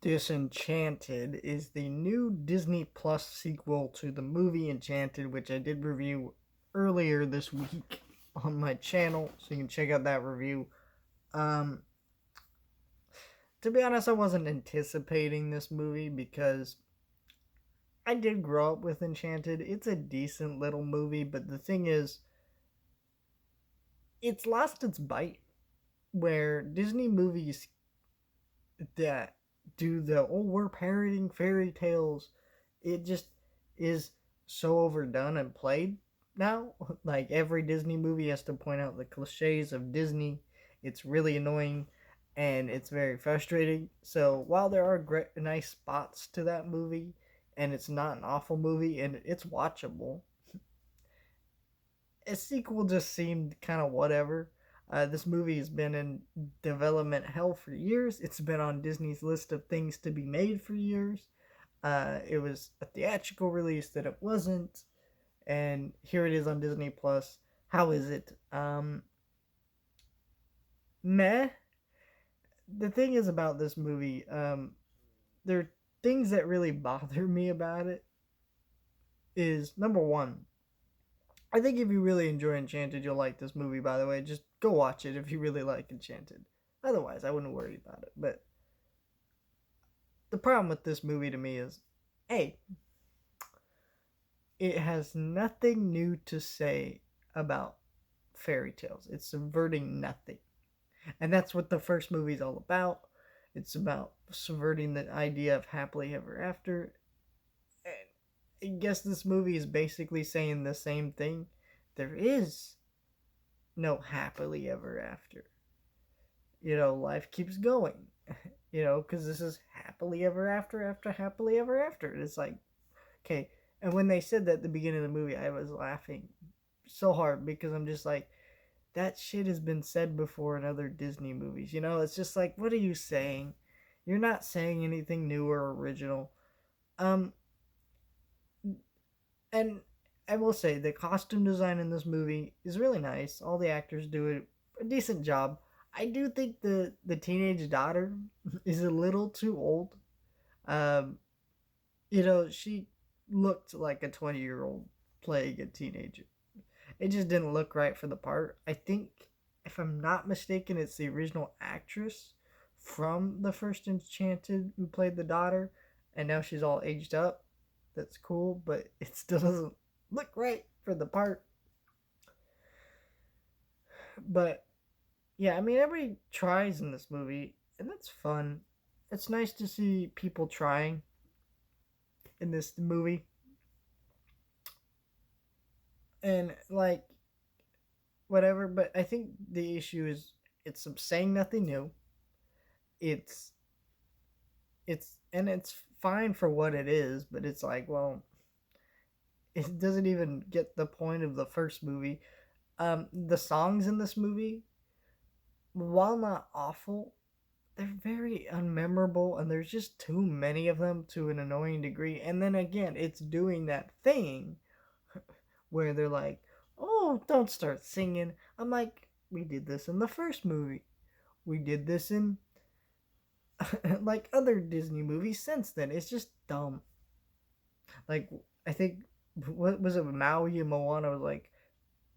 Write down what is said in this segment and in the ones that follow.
Disenchanted is the new Disney Plus sequel to the movie Enchanted, which I did review earlier this week on my channel, so you can check out that review. Um, to be honest, I wasn't anticipating this movie because I did grow up with Enchanted. It's a decent little movie, but the thing is, it's lost its bite. Where Disney movies that do the we're parroting fairy tales, it just is so overdone and played now. Like every Disney movie has to point out the cliches of Disney. It's really annoying and it's very frustrating. So while there are great nice spots to that movie and it's not an awful movie and it's watchable, a sequel just seemed kind of whatever. This movie has been in development hell for years. It's been on Disney's list of things to be made for years. It was a theatrical release that it wasn't, and here it is on Disney Plus. How is it? Meh. The thing is about this movie, there are things that really bother me about it. Is number one, I think if you really enjoy Enchanted, you'll like this movie, by the way. Just go watch it if you really like Enchanted. Otherwise, I wouldn't worry about it. But the problem with this movie to me is A, it has nothing new to say about fairy tales. It's subverting nothing. And that's what the first movie's all about. It's about subverting the idea of happily ever after. And I guess this movie is basically saying the same thing. There is no happily ever after. Life keeps going. Because this is happily ever after happily ever after. It's like, okay. And when they said that at the beginning of the movie, I was laughing so hard because I'm just like, that shit has been said before in other Disney movies. It's just like, what are you saying? You're not saying anything new or original. Um, and I will say the costume design in this movie is really nice. All the actors do a decent job. I do think the teenage daughter is a little too old. Um, she looked like a 20-year-old playing a teenager. It just didn't look right for the part. I think, if I'm not mistaken, it's the original actress from the first Enchanted who played the daughter, and now she's all aged up. That's cool, but it still doesn't look right for the part. But yeah, I mean, everybody tries in this movie, and that's fun. It's nice to see people trying in this movie, and like whatever. But I think the issue is it's saying nothing new. It's it's fine for what it is, but it's like, well, it doesn't even get the point of the first movie. The songs in this movie, while not awful, they're very unmemorable, and there's just too many of them to an annoying degree. And then again, it's doing that thing where they're like, "Oh, don't start singing." I'm like, we did this in the first movie. We did this in like other Disney movies since then. It's just dumb. Like, I think, what was it, Maui and Moana was like,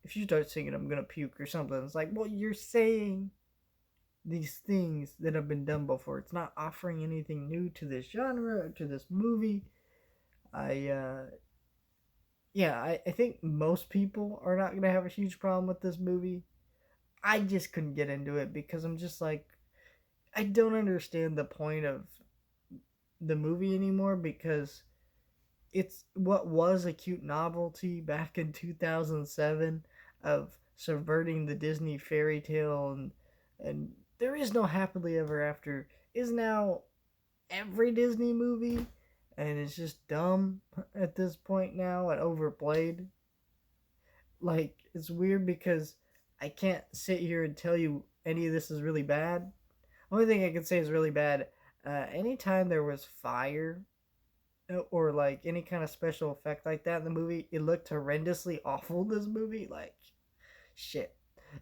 if you start singing, I'm gonna puke or something. It's like, well, you're saying these things that have been done before. It's not offering anything new to this genre or to this movie. I Yeah, I think most people are not gonna have a huge problem with this movie. I just couldn't get into it because I'm just like, I don't understand the point of the movie anymore because it's what was a cute novelty back in 2007 of subverting the Disney fairy tale, and there is no happily ever after is now every Disney movie, and it's just dumb at this point now and overplayed. Like, it's weird because I can't sit here and tell you any of this is really bad. Only thing I can say is really bad. Anytime there was fire or like any kind of special effect like that in the movie, it looked horrendously awful. This movie, like, shit.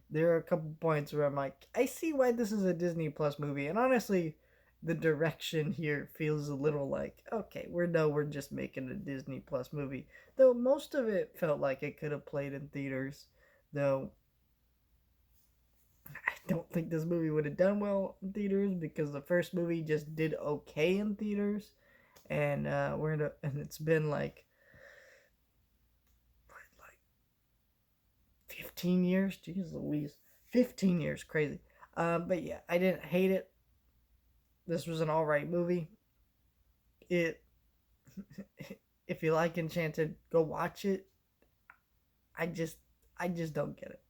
There are a couple points where I'm like, I see why this is a Disney Plus movie, and honestly, the direction here feels a little like, okay, we're just making a Disney Plus movie. Though most of it felt like it could have played in theaters. Though I don't think this movie would have done well in theaters because the first movie just did okay in theaters, and and it's been like 15 years. Jeez Louise, 15 years, crazy. But yeah, I didn't hate it. This was an all right movie. It if you like Enchanted, go watch it. I just I just don't get it.